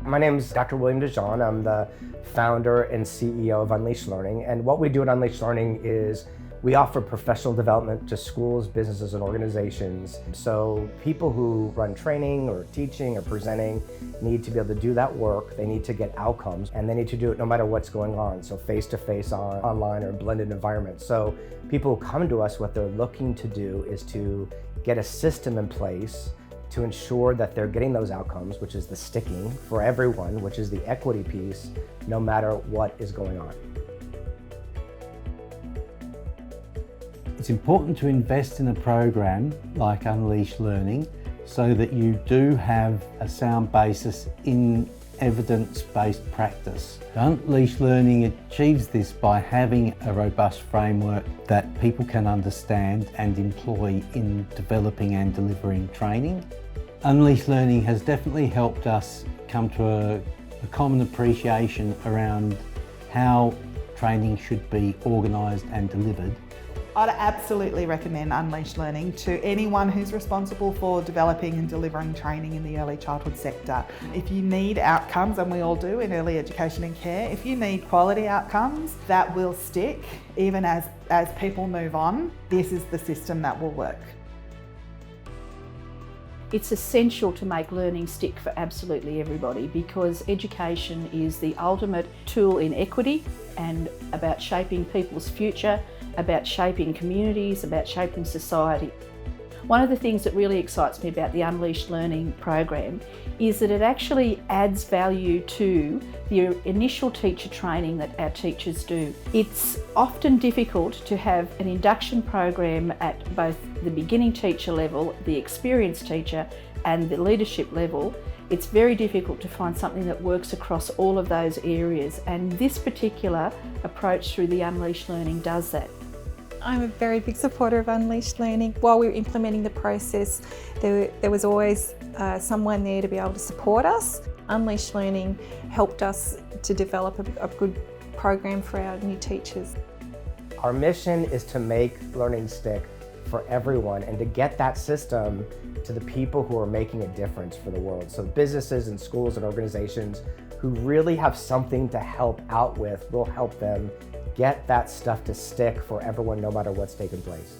My name is Dr. William DeJean. I'm the founder and CEO of Unleashed Learning. And what we do at Unleashed Learning is we offer professional development to schools, businesses, and organizations. So people who run training or teaching or presenting need to be able to do that work. They need to get outcomes, and they need to do it no matter what's going on. So face-to-face, online, or blended environments. So people who come to us, what they're looking to do is to get a system in place to ensure that they're getting those outcomes, which is the sticking for everyone, which is the equity piece, no matter what is going on. It's important to invest in a program like Unleashed Learning so that you do have a sound basis in evidence-based practice. Unleashed Learning achieves this by having a robust framework that people can understand and employ in developing and delivering training. Unleashed Learning has definitely helped us come to a common appreciation around how training should be organised and delivered. I'd absolutely recommend Unleashed Learning to anyone who's responsible for developing and delivering training in the early childhood sector. If you need outcomes, and we all do in early education and care, if you need quality outcomes that will stick even as people move on, this is the system that will work. It's essential to make learning stick for absolutely everybody, because education is the ultimate tool in equity and about shaping people's future, about shaping communities, about shaping society. One of the things that really excites me about the Unleashed Learning program is that it actually adds value to the initial teacher training that our teachers do. It's often difficult to have an induction program at both the beginning teacher level, the experienced teacher, and the leadership level. It's very difficult to find something that works across all of those areas, and this particular approach through the Unleashed Learning does that. I'm a very big supporter of Unleashed Learning. While we were implementing the process, there was always someone there to be able to support us. Unleashed Learning helped us to develop a good program for our new teachers. Our mission is to make learning stick for everyone and to get that system to the people who are making a difference for the world. So businesses and schools and organizations who really have something to help out with, will help them get that stuff to stick for everyone, no matter what's taking place.